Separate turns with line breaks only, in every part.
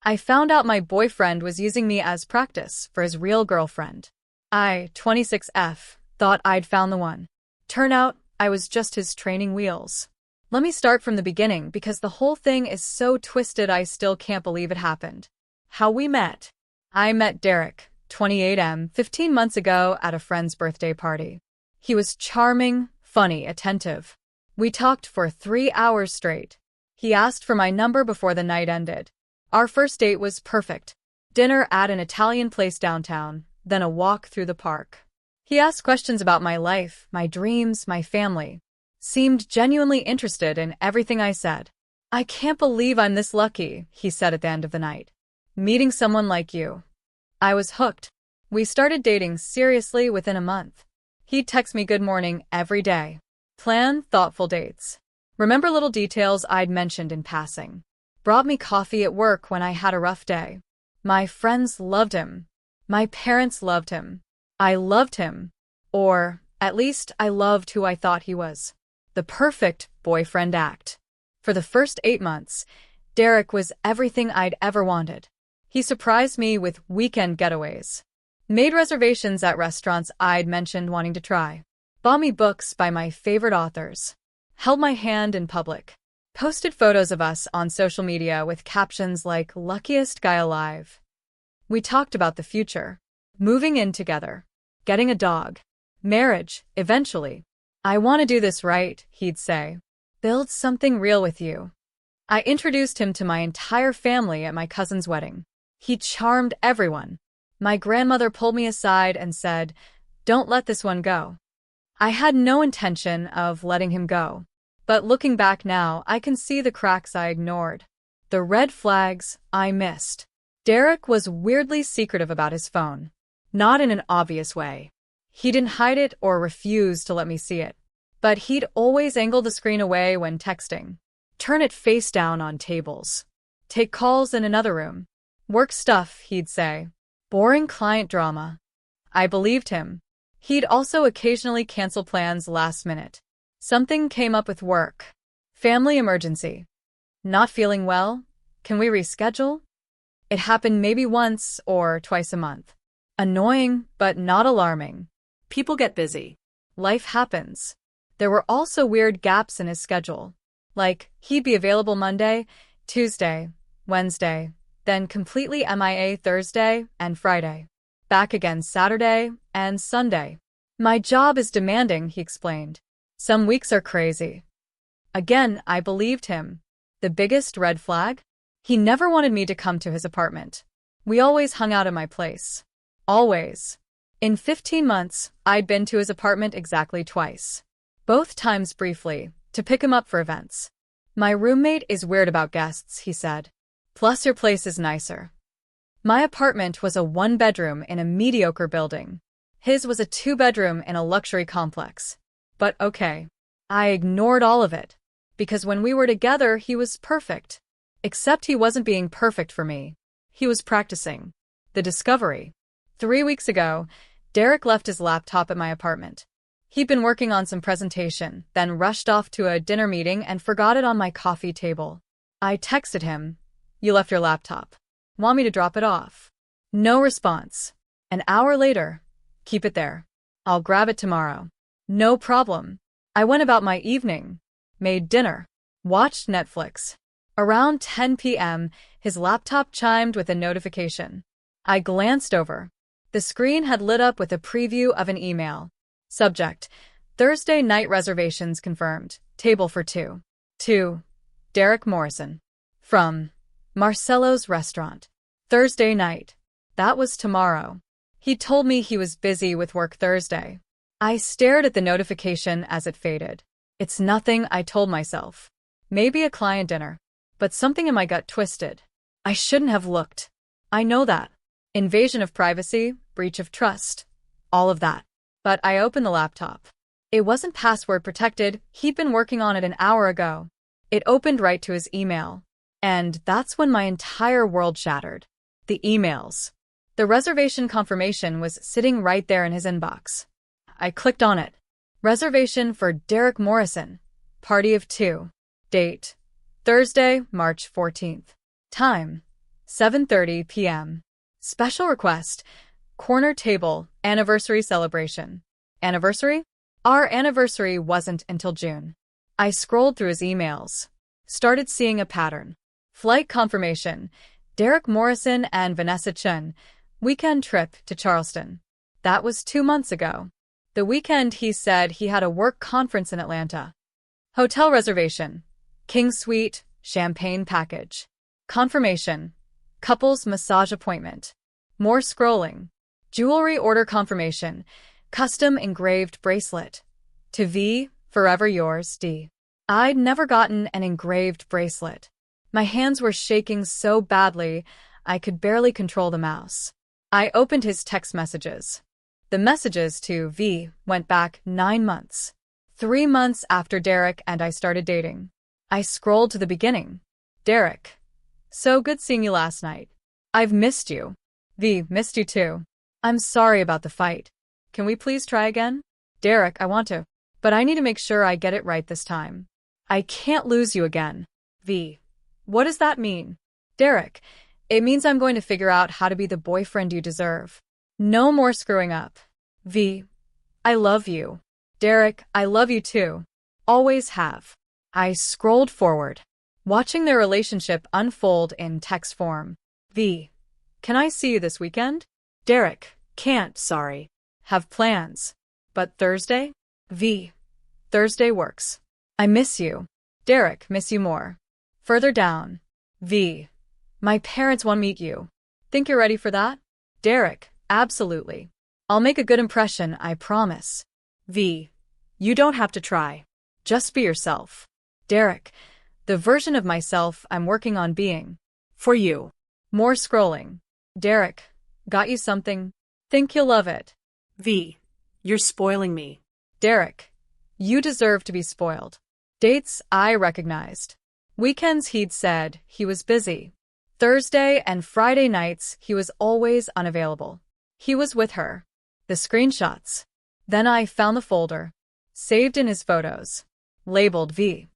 I found out my boyfriend was using me as practice for his real girlfriend. I, 26F, thought I'd found the one. Turn out, I was just his training wheels. Let me start from the beginning because the whole thing is so twisted I still can't believe it happened. How we met. I met Derek, 28M, 15 months ago at a friend's birthday party. He was charming, funny, attentive. We talked for 3 hours straight. He asked for my number before the night ended. Our first date was perfect. Dinner at an Italian place downtown, then a walk through the park. He asked questions about my life, my dreams, my family. Seemed genuinely interested in everything I said. I can't believe I'm this lucky, he said at the end of the night. Meeting someone like you. I was hooked. We started dating seriously within a month. He'd text me good morning every day. Plan thoughtful dates. Remember little details I'd mentioned in passing. Brought me coffee at work when I had a rough day. My friends loved him. My parents loved him. I loved him. Or, at least, I loved who I thought he was. The perfect boyfriend act. For the first 8 months, Derek was everything I'd ever wanted. He surprised me with weekend getaways. Made reservations at restaurants I'd mentioned wanting to try. Bought me books by my favorite authors. Held my hand in public. Posted photos of us on social media with captions like luckiest guy alive. We talked about the future. Moving in together. Getting a dog. Marriage, eventually. I want to do this right, he'd say. Build something real with you. I introduced him to my entire family at my cousin's wedding. He charmed everyone. My grandmother pulled me aside and said, "Don't let this one go." I had no intention of letting him go. But looking back now, I can see the cracks I ignored. The red flags I missed. Derek was weirdly secretive about his phone. Not in an obvious way. He didn't hide it or refuse to let me see it. But he'd always angle the screen away when texting. Turn it face down on tables. Take calls in another room. Work stuff, he'd say. Boring client drama. I believed him. He'd also occasionally cancel plans last minute. Something came up with work. Family emergency. Not feeling well? Can we reschedule? It happened maybe once or twice a month. Annoying, but not alarming. People get busy. Life happens. There were also weird gaps in his schedule. Like, he'd be available Monday, Tuesday, Wednesday, then completely MIA Thursday and Friday. Back again Saturday and Sunday. My job is demanding, he explained. Some weeks are crazy. Again, I believed him. The biggest red flag? He never wanted me to come to his apartment. We always hung out at my place. Always. In 15 months, I'd been to his apartment exactly twice. Both times briefly, to pick him up for events. My roommate is weird about guests, he said. Plus your place is nicer. My apartment was a 1-bedroom in a mediocre building. His was a 2-bedroom in a luxury complex. But okay. I ignored all of it. Because when we were together, he was perfect. Except he wasn't being perfect for me. He was practicing. The discovery. 3 weeks ago, Derek left his laptop at my apartment. He'd been working on some presentation, then rushed off to a dinner meeting and forgot it on my coffee table. I texted him, "You left your laptop. Want me to drop it off?" No response. An hour later, "Keep it there. I'll grab it tomorrow." No problem. I went about my evening. Made dinner. Watched Netflix. Around 10 p.m., his laptop chimed with a notification. I glanced over. The screen had lit up with a preview of an email. Subject: Thursday night reservations confirmed. Table for 2. 2. Derek Morrison. From Marcello's restaurant. Thursday night. That was tomorrow. He told me he was busy with work Thursday. I stared at the notification as it faded. It's nothing, I told myself. Maybe a client dinner. But something in my gut twisted. I shouldn't have looked. I know that. Invasion of privacy, breach of trust. All of that. But I opened the laptop. It wasn't password protected, he'd been working on it an hour ago. It opened right to his email. And that's when my entire world shattered. The emails. The reservation confirmation was sitting right there in his inbox. I clicked on it. Reservation for Derek Morrison. Party of 2. Date: Thursday, March 14th. Time: 7:30 p.m. Special request. Corner table, anniversary celebration. Anniversary? Our anniversary wasn't until June. I scrolled through his emails. Started seeing a pattern. Flight confirmation. Derek Morrison and Vanessa Chun. Weekend trip to Charleston. That was 2 months ago. The weekend he said he had a work conference in Atlanta. Hotel reservation. King suite, champagne package. Confirmation. Couples massage appointment. More scrolling. Jewelry order confirmation. Custom engraved bracelet. To V, forever yours, D. I'd never gotten an engraved bracelet. My hands were shaking so badly, I could barely control the mouse. I opened his text messages. The messages to V went back 9 months. 3 months after Derek and I started dating. I scrolled to the beginning. Derek. So good seeing you last night. I've missed you. V, missed you too. I'm sorry about the fight. Can we please try again? Derek, I want to. But I need to make sure I get it right this time. I can't lose you again. V. What does that mean? Derek. It means I'm going to figure out how to be the boyfriend you deserve. No more screwing up. V. I love you. Derek, I love you too. Always have. I scrolled forward, watching their relationship unfold in text form. V. Can I see you this weekend? Derek. Can't, sorry. Have plans. But Thursday? V. Thursday works. I miss you. Derek, miss you more. Further down. V. My parents want to meet you. Think you're ready for that? Derek, absolutely. I'll make a good impression, I promise. V. You don't have to try. Just be yourself. Derek, the version of myself I'm working on being. For you. More scrolling. Derek, got you something? Think you'll love it.
V. You're spoiling me.
Derek, you deserve to be spoiled. Dates I recognized. Weekends he'd said he was busy. Thursday and Friday nights he was always unavailable. He was with her. The screenshots. Then I found the folder. Saved in his photos. Labeled V.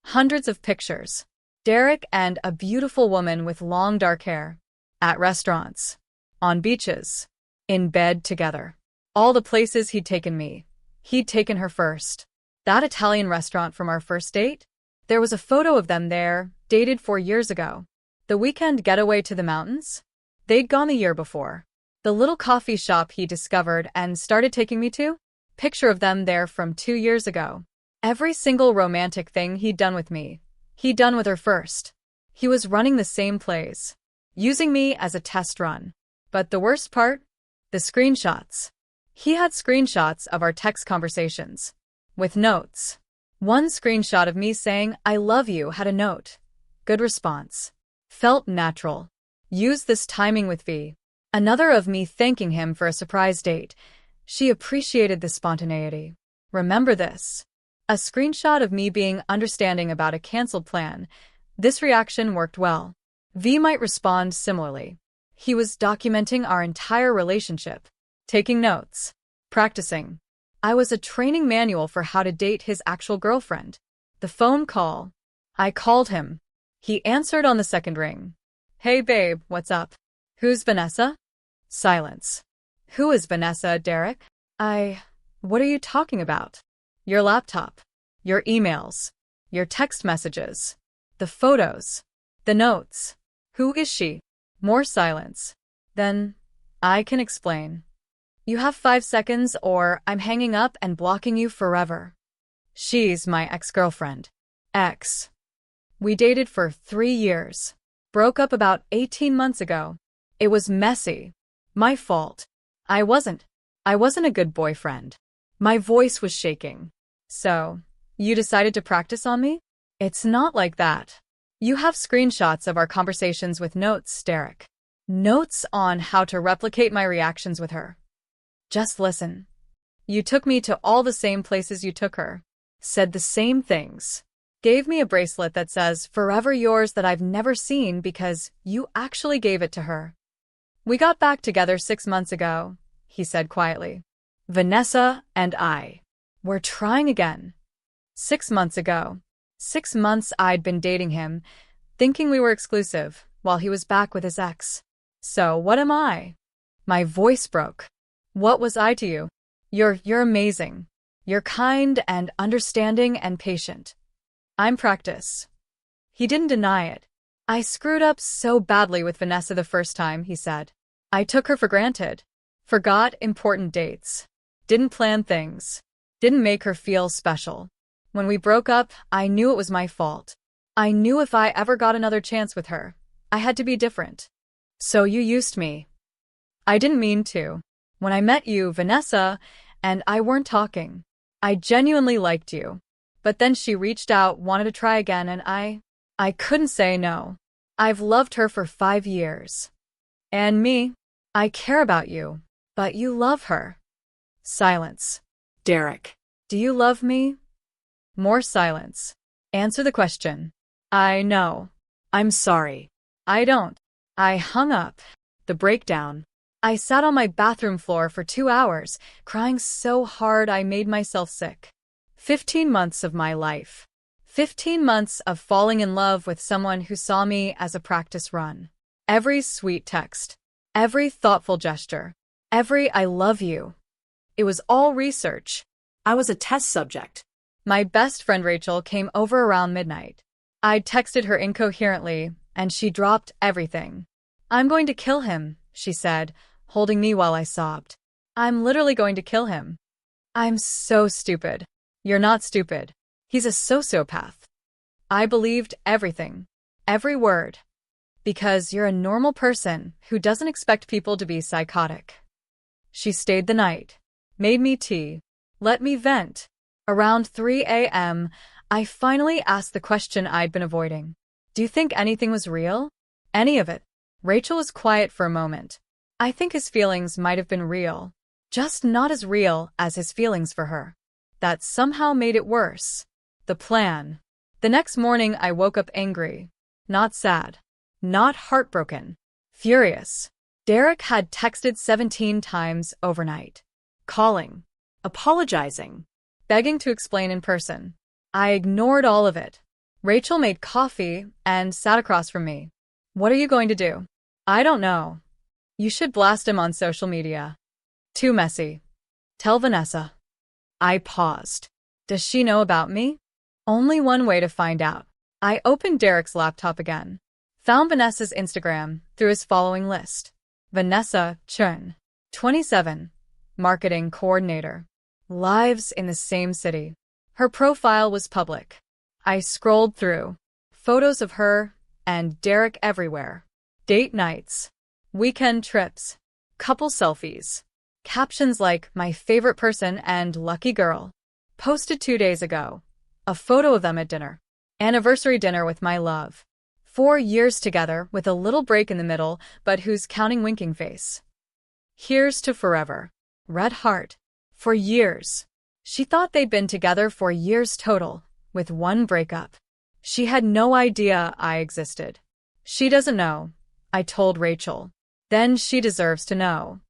Hundreds of pictures. Derek and a beautiful woman with long dark hair. At restaurants. On beaches. In bed together. All the places he'd taken me. He'd taken her first. That Italian restaurant from our first date? There was a photo of them there, dated 4 years ago. The weekend getaway to the mountains? They'd gone the year before. The little coffee shop he discovered and started taking me to? Picture of them there from 2 years ago. Every single romantic thing he'd done with me, he'd done with her first. He was running the same plays. Using me as a test run. But the worst part? The screenshots. He had screenshots of our text conversations. With notes. One screenshot of me saying, I love you had a note. Good response. Felt natural. Use this timing with V. Another of me thanking him for a surprise date. She appreciated the spontaneity. Remember this. A screenshot of me being understanding about a canceled plan. This reaction worked well. V might respond similarly. He was documenting our entire relationship. Taking notes. Practicing. I was a training manual for how to date his actual girlfriend. The phone call. I called him. He answered on the second ring. Hey babe, what's up? Who's Vanessa? Silence. Who is Vanessa, Derek? What are you talking about? Your laptop. Your emails. Your text messages. The photos. The notes. Who is she? More silence. Then, I can explain. You have 5 seconds or I'm hanging up and blocking you forever. She's my ex-girlfriend. Ex. We dated for 3 years. Broke up about 18 months ago. It was messy. My fault. I wasn't a good boyfriend. My voice was shaking. So, you decided to practice on me? It's not like that. You have screenshots of our conversations with notes, Derek. Notes on how to replicate my reactions with her. Just listen. You took me to all the same places you took her. Said the same things. Gave me a bracelet that says, forever yours that I've never seen because you actually gave it to her. We got back together 6 months ago, he said quietly. Vanessa and I. We're trying again. 6 months ago. 6 months I'd been dating him, thinking we were exclusive, while he was back with his ex. So what am I? My voice broke. What was I to you? You're amazing. You're kind and understanding and patient. I'm Practice. He didn't deny it. I screwed up so badly with Vanessa the first time, he said. I took her for granted. Forgot important dates. Didn't plan things. Didn't make her feel special. When we broke up, I knew it was my fault. I knew if I ever got another chance with her, I had to be different. So you used me. I didn't mean to. When I met you, Vanessa, and I weren't talking. I genuinely liked you. But then she reached out, wanted to try again, and I couldn't say no. I've loved her for 5 years. And me? I care about you. But you love her. Silence.
Derek.
Do you love me? More silence. Answer the question. I know.
I'm sorry.
I don't. I hung up. The breakdown. I sat on my bathroom floor for 2 hours, crying so hard I made myself sick. 15 months of my life. 15 months of falling in love with someone who saw me as a practice run. Every sweet text. Every thoughtful gesture. Every I love you. It was all research.
I was a test subject.
My best friend Rachel came over around midnight. I'd texted her incoherently, and she dropped everything. I'm going to kill him, she said, holding me while I sobbed. I'm literally going to kill him. I'm so stupid. You're not stupid. He's a sociopath. I believed everything. Every word. Because you're a normal person who doesn't expect people to be psychotic. She stayed the night. Made me tea. Let me vent. Around 3 a.m., I finally asked the question I'd been avoiding. Do you think anything was real? Any of it? Rachel was quiet for a moment. I think his feelings might have been real. Just not as real as his feelings for her. That somehow made it worse. The plan. The next morning I woke up angry. Not sad. Not heartbroken. Furious. Derek had texted 17 times overnight. Calling. Apologizing. Begging to explain in person. I ignored all of it. Rachel made coffee and sat across from me. What are you going to do? I don't know. You should blast him on social media. Too messy. Tell Vanessa. I paused. Does she know about me? Only one way to find out. I opened Derek's laptop again. Found Vanessa's Instagram through his following list. Vanessa Chun, 27, marketing coordinator. Lives in the same city. Her profile was public. I scrolled through. Photos of her and Derek everywhere. Date nights. Weekend trips. Couple selfies. Captions like my favorite person and lucky girl. Posted 2 days ago. A photo of them at dinner. Anniversary dinner with my love. 4 years together with a little break in the middle, but who's counting winking face. Here's to forever. Red heart. For years. She thought they'd been together for years total, with one breakup. She had no idea I existed. She doesn't know, I told Rachel. Then she deserves to know.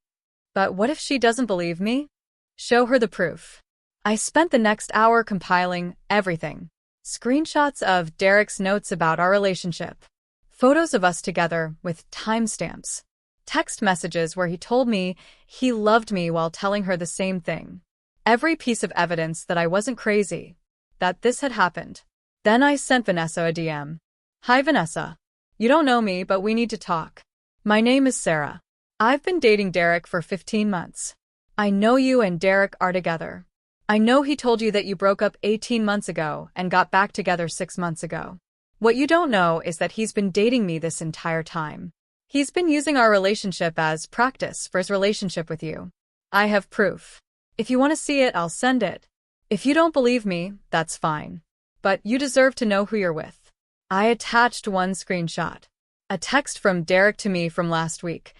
But what if she doesn't believe me? Show her the proof. I spent the next hour compiling everything. Screenshots of Derek's notes about our relationship. Photos of us together with timestamps. Text messages where he told me he loved me while telling her the same thing. Every piece of evidence that I wasn't crazy. That this had happened. Then I sent Vanessa a DM. Hi Vanessa. You don't know me, but we need to talk. My name is Sarah. I've been dating Derek for 15 months. I know you and Derek are together. I know he told you that you broke up 18 months ago and got back together 6 months ago. What you don't know is that he's been dating me this entire time. He's been using our relationship as practice for his relationship with you. I have proof. If you want to see it, I'll send it. If you don't believe me, that's fine. But you deserve to know who you're with. I attached one screenshot. A text from Derek to me from last week.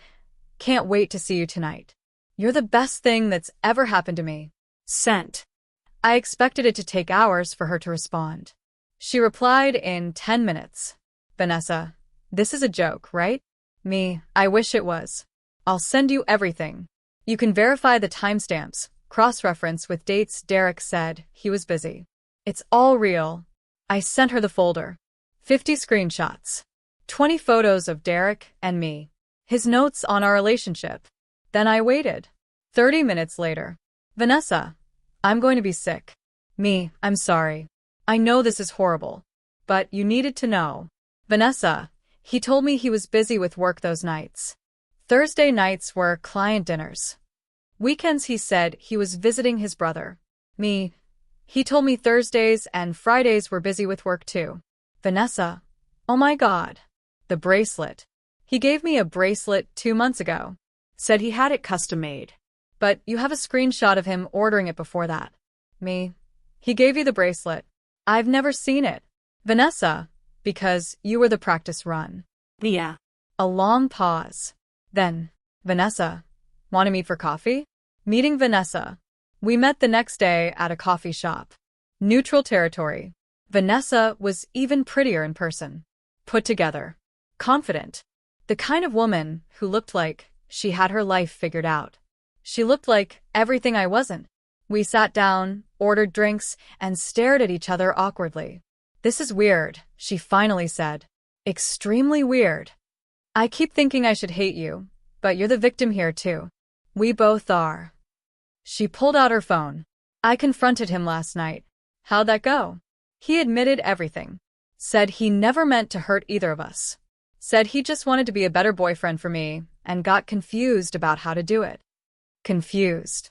Can't wait to see you tonight. You're the best thing that's ever happened to me. Sent. I expected it to take hours for her to respond. She replied in 10 minutes. Vanessa, this is a joke, right? Me, I wish it was. I'll send you everything. You can verify the timestamps, cross-reference with dates. Derek said he was busy. It's all real. I sent her the folder. 50 screenshots. 20 photos of Derek and me. His notes on our relationship. Then I waited. 30 minutes later. Vanessa, I'm going to be sick. Me, I'm sorry. I know this is horrible. But you needed to know. Vanessa, he told me he was busy with work those nights. Thursday nights were client dinners. Weekends he said he was visiting his brother. Me, he told me Thursdays and Fridays were busy with work too. Vanessa, oh my God. The bracelet. He gave me a bracelet 2 months ago.
Said he had it custom made.
But you have a screenshot of him ordering it before that. Me, he gave you the bracelet. I've never seen it. Vanessa, because you were the practice run.
Yeah.
A long pause. Then, Vanessa, want to meet for coffee? Meeting Vanessa. We met the next day at a coffee shop. Neutral territory. Vanessa was even prettier in person. Put together. Confident. The kind of woman who looked like she had her life figured out. She looked like everything I wasn't. We sat down, ordered drinks, and stared at each other awkwardly. This is weird, she finally said. Extremely weird. I keep thinking I should hate you, but you're the victim here too. We both are. She pulled out her phone. I confronted him last night. How'd that go? He admitted everything. Said he never meant to hurt either of us. Said he just wanted to be a better boyfriend for me and got confused about how to do it. Confused.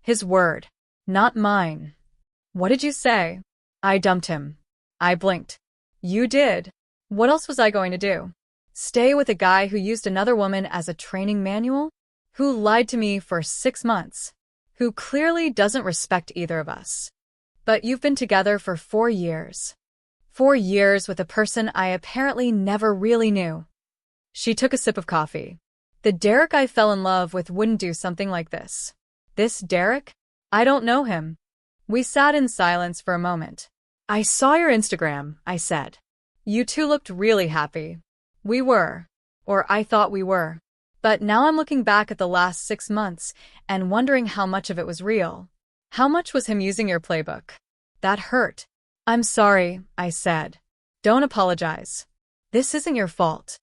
His word, not mine. What did you say? I dumped him. I blinked. You did. What else was I going to do? Stay with a guy who used another woman as a training manual? Who lied to me for 6 months? Who clearly doesn't respect either of us? But you've been together for 4 years. 4 years with a person I apparently never really knew. She took a sip of coffee. The Derek I fell in love with wouldn't do something like this. This Derek? I don't know him. We sat in silence for a moment. I saw your Instagram, I said. You two looked really happy. We were. Or I thought we were. But now I'm looking back at the last 6 months and wondering how much of it was real. How much was him using your playbook? That hurt. I'm sorry, I said. Don't apologize. This isn't your fault.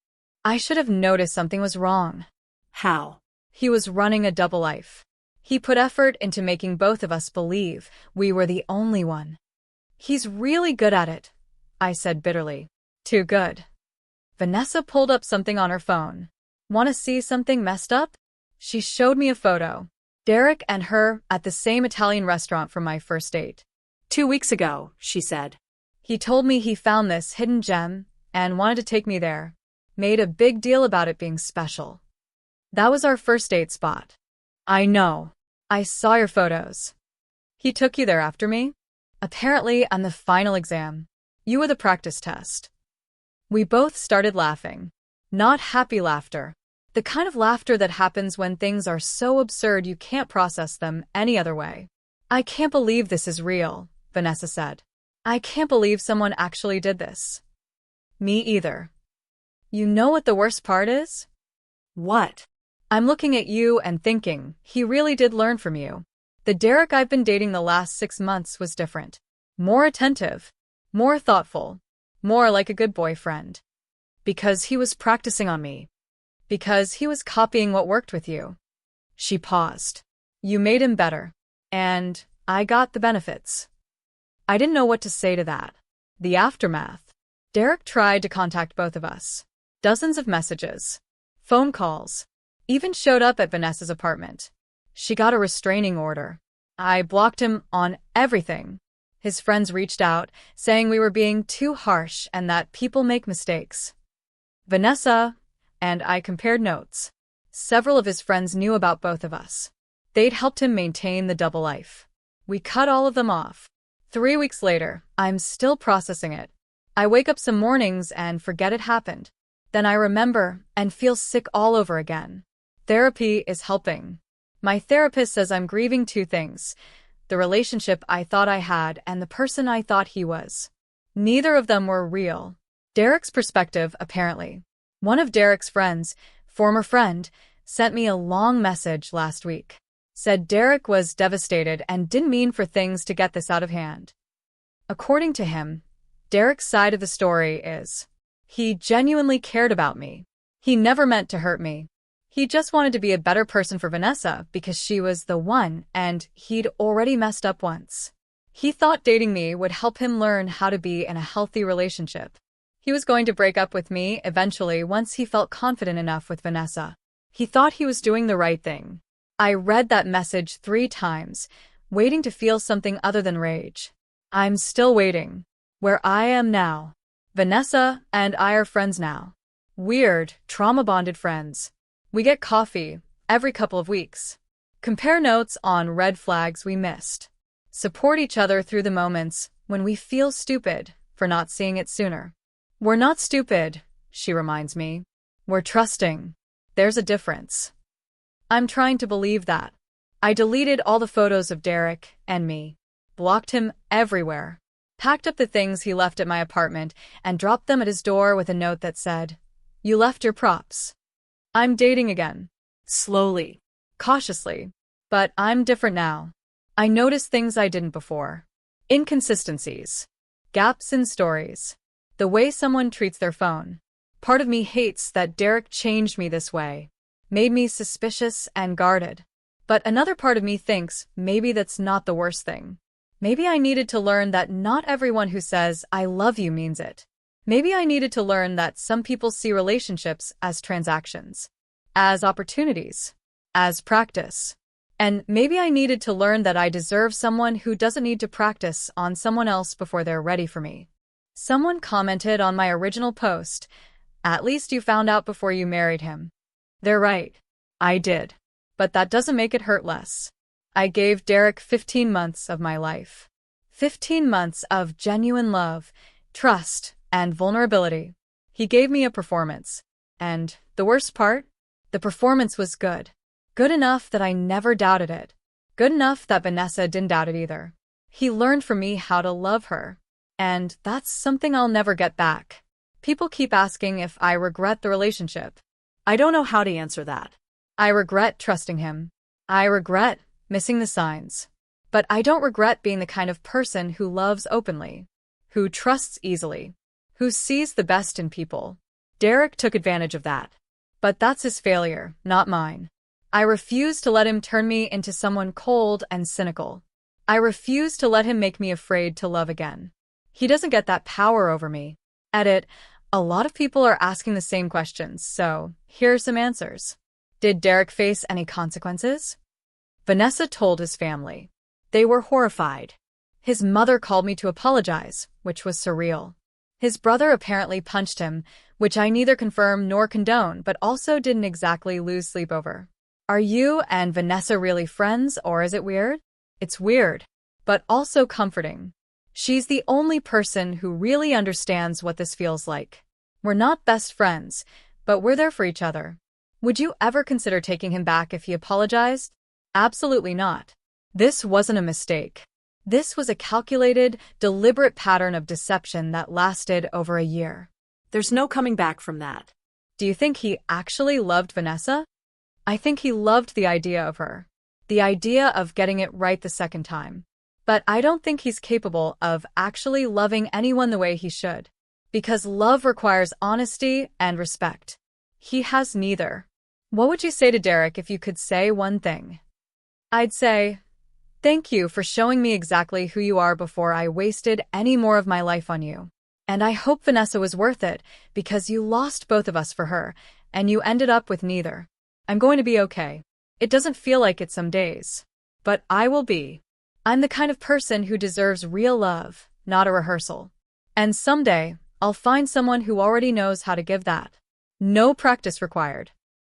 I should have noticed something was wrong.
How?
He was running a double life. He put effort into making both of us believe we were the only one. He's really good at it, I said bitterly. Too good. Vanessa pulled up something on her phone. Want to see something messed up? She showed me a photo. Derek and her at the same Italian restaurant from my first date.
2 weeks ago, she said.
He told me he found this hidden gem and wanted to take me there. Made a big deal about it being special. That was our first date spot. I know. I saw your photos. He took you there after me? Apparently on the final exam. You were the practice test. We both started laughing. Not happy laughter. The kind of laughter that happens when things are so absurd you can't process them any other way. I can't believe this is real, Vanessa said. I can't believe someone actually did this. Me either. You know what the worst part is?
What?
I'm looking at you and thinking, he really did learn from you. The Derek I've been dating the last 6 months was different. More attentive. More thoughtful. More like a good boyfriend. Because he was practicing on me. Because he was copying what worked with you. She paused. You made him better. And I got the benefits. I didn't know what to say to that. The aftermath. Derek tried to contact both of us. Dozens of messages. Phone calls. Even showed up at Vanessa's apartment. She got a restraining order. I blocked him on everything. His friends reached out, saying we were being too harsh and that people make mistakes. Vanessa and I compared notes. Several of his friends knew about both of us. They'd helped him maintain the double life. We cut all of them off. 3 weeks later, I'm still processing it. I wake up some mornings and forget it happened. Then I remember and feel sick all over again. Therapy is helping. My therapist says I'm grieving 2 things. The relationship I thought I had and the person I thought he was. Neither of them were real. Derek's perspective, apparently. One of Derek's friends, former friend, sent me a long message last week. Said Derek was devastated and didn't mean for things to get this out of hand. According to him, Derek's side of the story is, He genuinely cared about me. He never meant to hurt me. He just wanted to be a better person for Vanessa because she was the one and he'd already messed up once. He thought dating me would help him learn how to be in a healthy relationship. He was going to break up with me eventually once he felt confident enough with Vanessa. He thought he was doing the right thing. I read that message 3 times, waiting to feel something other than rage. I'm still waiting. Where I am now. Vanessa and I are friends now. Weird, trauma-bonded friends. We get coffee every couple of weeks. Compare notes on red flags we missed. Support each other through the moments when we feel stupid for not seeing it sooner. We're not stupid, she reminds me. We're trusting. There's a difference. I'm trying to believe that. I deleted all the photos of Derek and me, blocked him everywhere, packed up the things he left at my apartment, and dropped them at his door with a note that said, "You left your props." I'm dating again. Slowly. Cautiously. But I'm different now. I notice things I didn't before. Inconsistencies. Gaps in stories. The way someone treats their phone. Part of me hates that Derek changed me this way. Made me suspicious and guarded. But another part of me thinks maybe that's not the worst thing. Maybe I needed to learn that not everyone who says, "I love you" means it. Maybe I needed to learn that some people see relationships as transactions, as opportunities, as practice. And maybe I needed to learn that I deserve someone who doesn't need to practice on someone else before they're ready for me. Someone commented on my original post, "At least you found out before you married him." They're right. I did. But that doesn't make it hurt less. I gave Derek 15 months of my life. 15 months of genuine love, trust, and vulnerability. He gave me a performance. And the worst part? The performance was good. Good enough that I never doubted it. Good enough that Vanessa didn't doubt it either. He learned from me how to love her. And that's something I'll never get back. People keep asking if I regret the relationship. I don't know how to answer that. I regret trusting him. I regret missing the signs. But I don't regret being the kind of person who loves openly, who trusts easily, who sees the best in people. Derek took advantage of that. But that's his failure, not mine. I refuse to let him turn me into someone cold and cynical. I refuse to let him make me afraid to love again. He doesn't get that power over me. Edit. A lot of people are asking the same questions, so here are some answers. Did Derek face any consequences? Vanessa told his family. They were horrified. His mother called me to apologize, which was surreal. His brother apparently punched him, which I neither confirm nor condone, but also didn't exactly lose sleep over. Are you and Vanessa really friends, or is it weird? It's weird, but also comforting. She's the only person who really understands what this feels like. We're not best friends, but we're there for each other. Would you ever consider taking him back if he apologized? Absolutely not. This wasn't a mistake. This was a calculated, deliberate pattern of deception that lasted over a year. There's no coming back from that. Do you think he actually loved Vanessa? I think he loved the idea of her. The idea of getting it right the second time. But I don't think he's capable of actually loving anyone the way he should. Because love requires honesty and respect. He has neither. What would you say to Derek if you could say one thing? I'd say, thank you for showing me exactly who you are before I wasted any more of my life on you. And I hope Vanessa was worth it, because you lost both of us for her, and you ended up with neither. I'm going to be okay. It doesn't feel like it some days. But I will be. I'm the kind of person who deserves real love, not a rehearsal. And someday, I'll find someone who already knows how to give that. No practice required.